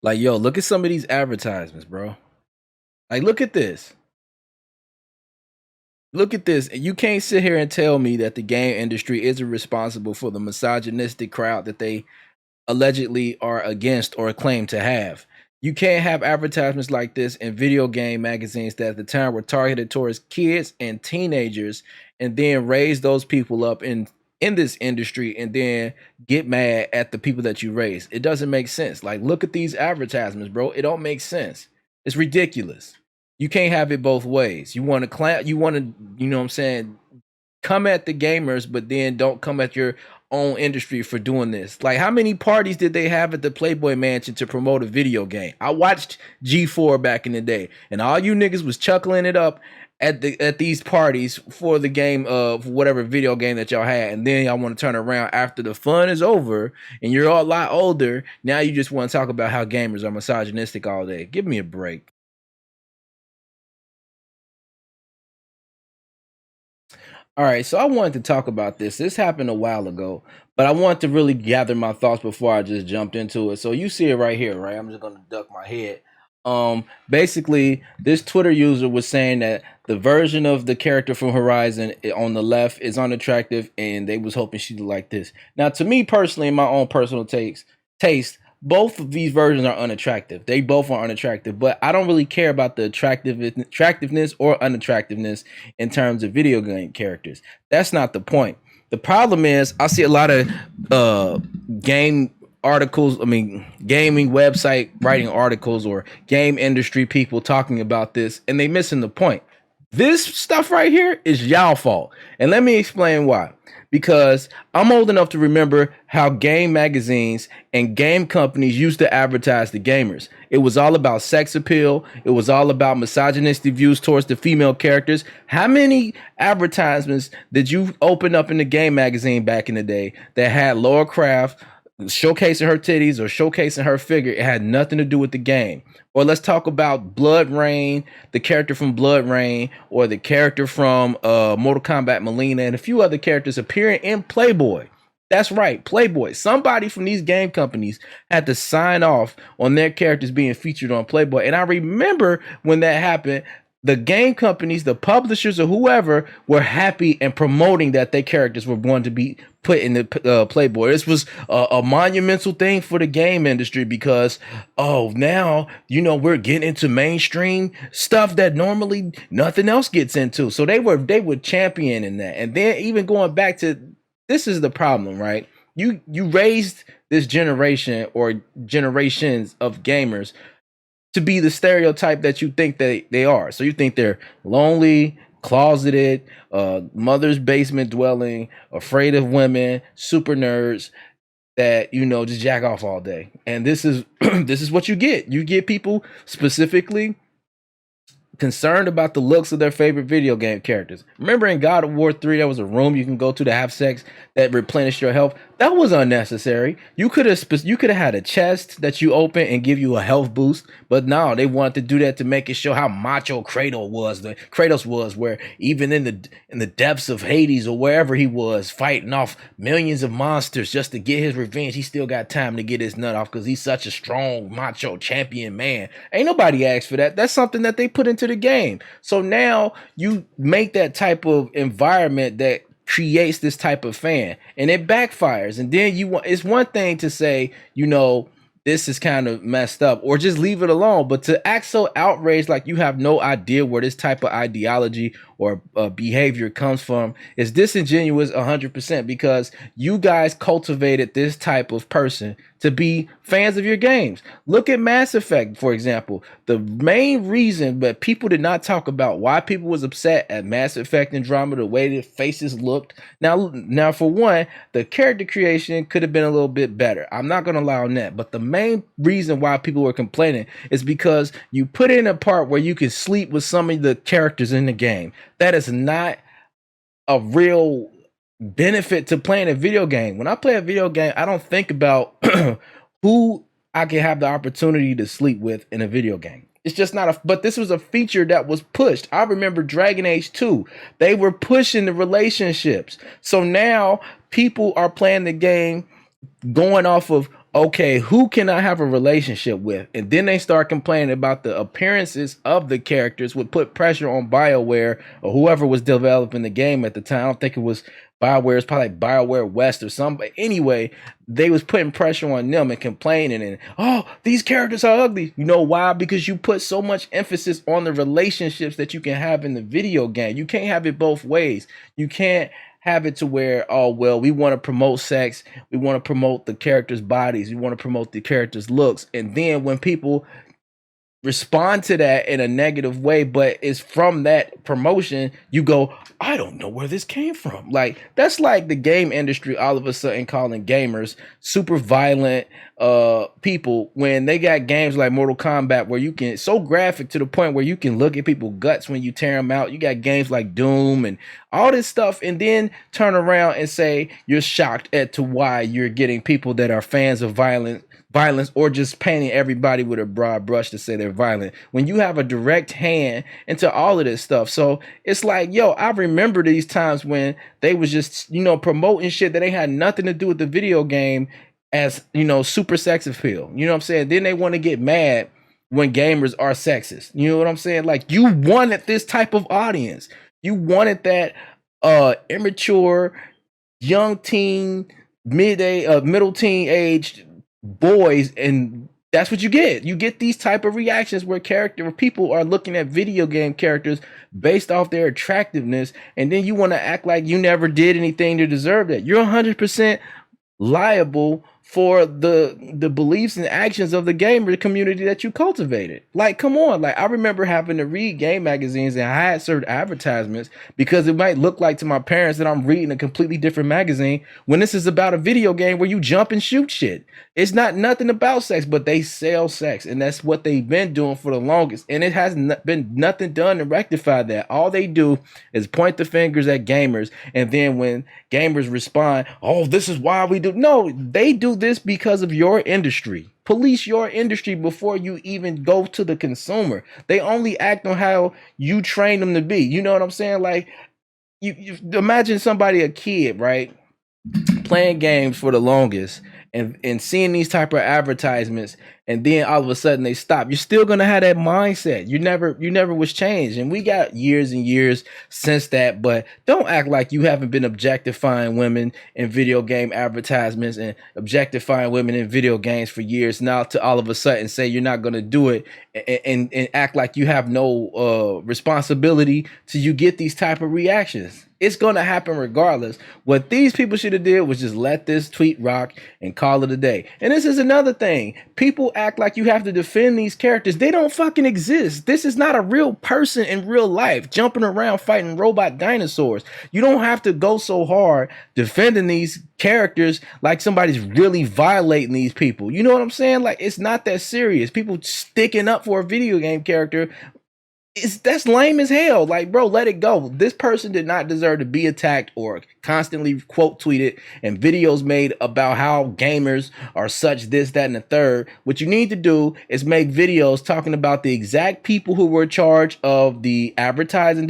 Like, yo, look at some of these advertisements, bro. Like, look at this. Look at this. You can't sit here and tell me that the game industry isn't responsible for the misogynistic crowd that they allegedly are against or claim to have. You can't have advertisements like this in video game magazines that at the time were targeted towards kids and teenagers, and then raise those people up in this industry and then get mad at the people that you raise. It doesn't make sense. Like, look at these advertisements, bro. It don't make sense. It's ridiculous. You can't have it both ways. You want to you want to, you know what I'm saying, come at the gamers, but then don't come at your own industry for doing this. Like, how many parties did they have at the Playboy Mansion to promote a video game? I watched G4 back in the day, and all you niggas was chuckling it up at these parties for the game of whatever video game that y'all had, and then y'all want to turn around after the fun is over and you're all a lot older. Now you just want to talk about how gamers are misogynistic all day. Give me a break. All right, so I wanted to talk about this. This happened a while ago, but I want to really gather my thoughts before I just jumped into it. So you see it right here, right? I'm just gonna duck my head. Basically, this Twitter user was saying that the version of the character from Horizon on the left is unattractive, and they was hoping she'd like this. Now, to me personally, in my own personal taste, both of these versions are unattractive. They both are unattractive, but I don't really care about the attractiveness or unattractiveness in terms of video game characters. That's not the point. The problem is I see a lot of game articles, I mean gaming website writing articles or game industry people talking about this, and they missing the point. This stuff right here is y'all fault. And let me explain why. Because I'm old enough to remember how game magazines and game companies used to advertise to gamers. It was all about sex appeal. It was all about misogynistic views towards the female characters. How many advertisements did you open up in the game magazine back in the day that had Laura Craft showcasing her titties or showcasing her figure? It had nothing to do with the game. Or let's talk about Blood Rain, the character from Blood Rain, or the character from Mortal Kombat Melina, and a few other characters appearing in Playboy. That's right, Playboy. Somebody from these game companies had to sign off on their characters being featured on Playboy. And I remember when that happened, the game companies, the publishers, or whoever were happy and promoting that their characters were going to be put in the Playboy. This was a monumental thing for the game industry because, oh, now, you know, we're getting into mainstream stuff that normally nothing else gets into. So they were championing that. And then even going back to, this is the problem, right? You raised this generation or generations of gamers to be the stereotype that you think they are. So you think they're lonely, closeted, mother's basement dwelling, afraid of women, super nerds that, you know, just jack off all day. And this is this is what you get. You get people specifically concerned about the looks of their favorite video game characters. Remember in God of War 3, there was a room you can go to have sex that replenished your health. That was unnecessary. You could have had a chest that you open and give you a health boost, but no, they wanted to do that to make it show how macho Kratos was, where even in the depths of Hades or wherever he was fighting off millions of monsters just to get his revenge, he still got time to get his nut off because he's such a strong macho champion man. Ain't nobody asked for that. That's something that they put into the game. So now you make that type of environment that creates this type of fan, and it backfires. And then it's one thing to say, you know, this is kind of messed up, or just leave it alone, but to act so outraged like you have no idea where this type of ideology or behavior comes from is disingenuous 100%, because you guys cultivated this type of person to be fans of your games. Look at Mass Effect, for example. The main reason that people did not talk about why people was upset at Mass Effect Andromeda, the way their faces looked. Now, for one, the character creation could have been a little bit better. I'm not going to lie on that. But the main reason why people were complaining is because you put in a part where you can sleep with some of the characters in the game. That is not a real benefit to playing a video game. When I play a video game, I don't think about who I can have the opportunity to sleep with in a video game. It's just not but this was a feature that was pushed. I remember Dragon Age 2. They were pushing the relationships. So now people are playing the game going off of, okay, who can I have a relationship with? And then they start complaining about the appearances of the characters, would put pressure on BioWare or whoever was developing the game at the time. I don't think it was BioWare, it's probably like BioWare West or something. But anyway, they was putting pressure on them and complaining and, oh, these characters are ugly. You know why? Because you put so much emphasis on the relationships that you can have in the video game. You can't have it both ways. You can't have it to where, oh, well, we want to promote sex, we want to promote the characters' bodies, we want to promote the characters' looks, and then when people respond to that in a negative way, but it's from that promotion, you go, I don't know where this came from. Like, that's like the game industry all of a sudden calling gamers super violent people when they got games like Mortal Kombat where you can, so graphic to the point where you can look at people's guts when you tear them out. You got games like Doom and all this stuff, and then turn around and say you're shocked at to why you're getting people that are fans of violence or just painting everybody with a broad brush to say they're violent when you have a direct hand into all of this stuff. So it's like, yo, I remember these times when they was just, you know, promoting shit that they had nothing to do with the video game as, you know, super sex appeal. You know what I'm saying? Then they want to get mad when gamers are sexist. You know what I'm saying? Like, you wanted this type of audience. You wanted that immature, young teen, middle teen aged boys, and that's what you get. You get these type of reactions where people are looking at video game characters based off their attractiveness, and then you want to act like you never did anything to deserve that. You're 100% liable for the beliefs and actions of the gamer community that you cultivated. Like, come on. Like, I remember having to read game magazines and I had certain advertisements because it might look like to my parents that I'm reading a completely different magazine when this is about a video game where you jump and shoot shit. It's not nothing about sex, but they sell sex, and that's what they've been doing for the longest, and it has been nothing done to rectify that. All they do is point the fingers at gamers, and then when gamers respond, oh, this is why we do. No, they do this because of your industry. Police your industry before you even go to the consumer. They only act on how you train them to be. You know what I'm saying? Like, you imagine somebody, a kid, right, playing games for the longest and seeing these type of advertisements, and then all of a sudden they stop. You're still gonna have that mindset. You never was changed, and we got years and years since that. But don't act like you haven't been objectifying women in video game advertisements and objectifying women in video games for years now to all of a sudden say you're not gonna do it, and act like you have no responsibility till you get these type of reactions. It's gonna happen regardless. What these people should have did was just let this tweet rock and call it a day. And this is another thing. People act like you have to defend these characters. They don't fucking exist. This is not a real person in real life jumping around fighting robot dinosaurs. You don't have to go so hard defending these characters like somebody's really violating these people. You know what I'm saying? Like, it's not that serious. People sticking up for a video game character, that's lame as hell. Like, bro, let it go. This person did not deserve to be attacked or constantly quote tweeted and videos made about how gamers are such, this, that, and the third. What you need to do is make videos talking about the exact people who were in charge of the advertising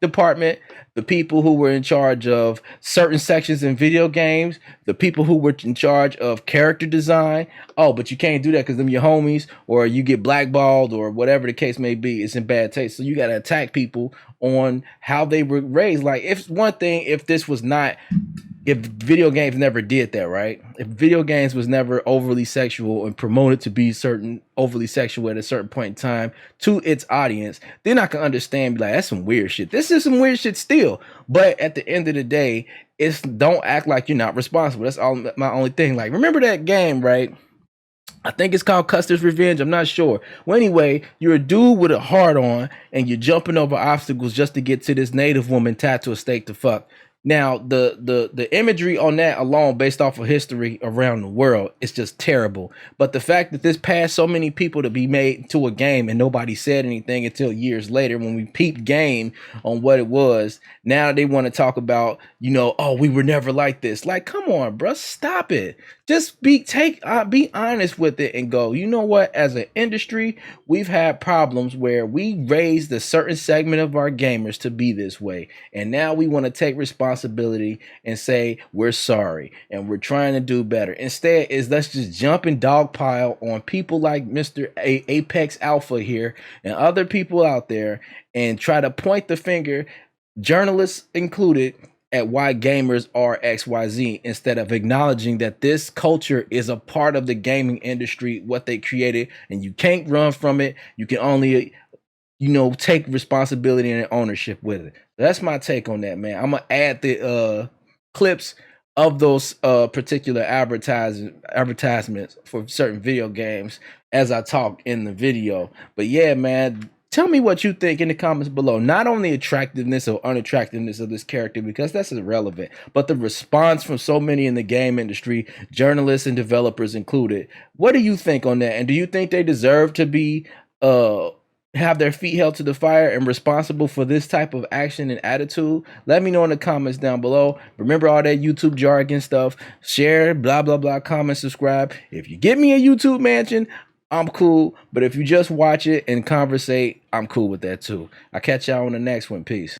department, the people who were in charge of certain sections in video games, the people who were in charge of character design. Oh, but you can't do that because them your homies, or you get blackballed, or whatever the case may be. It's in bad taste. So you got to attack people on how they were raised. Like, if one thing, if this was not, if video games never did that, right? If video games was never overly sexual and promoted to be certain overly sexual at a certain point in time to its audience, then I can understand, be like, that's some weird shit. This is some weird shit still. But at the end of the day, it's, don't act like you're not responsible. That's all my only thing. Like, remember that game, right? I think it's called Custer's Revenge. I'm not sure. Well, anyway, you're a dude with a heart on and you're jumping over obstacles just to get to this native woman tied to a stake to fuck. Now, the imagery on that alone, based off of history around the world, is just terrible. But the fact that this passed so many people to be made to a game and nobody said anything until years later when we peeped game on what it was, now they want to talk about, you know, oh, we were never like this. Like, come on, bro, stop it. Just be honest with it and go, you know what? As an industry, we've had problems where we raised a certain segment of our gamers to be this way. And now we want to take responsibility responsibility and say we're sorry and we're trying to do better. Instead, is let's just jump and dogpile on people like Mr. Apex Alpha here and other people out there and try to point the finger, journalists included, at why gamers are XYZ instead of acknowledging that this culture is a part of the gaming industry, what they created, and you can't run from it. You can only, take responsibility and ownership with it. That's my take on that, man. I'm gonna add the clips of those particular advertisements for certain video games as I talk in the video. But yeah, man, tell me what you think in the comments below. Not only attractiveness or unattractiveness of this character, because that's irrelevant, but the response from so many in the game industry, journalists and developers included. What do you think on that? And do you think they deserve to be have their feet held to the fire and responsible for this type of action and attitude? Let me know in the comments down below. Remember all that YouTube jargon stuff. Share, blah, blah, blah, comment, subscribe. If you get me a YouTube mansion, I'm cool. But if you just watch it and conversate, I'm cool with that too. I'll catch y'all on the next one. Peace.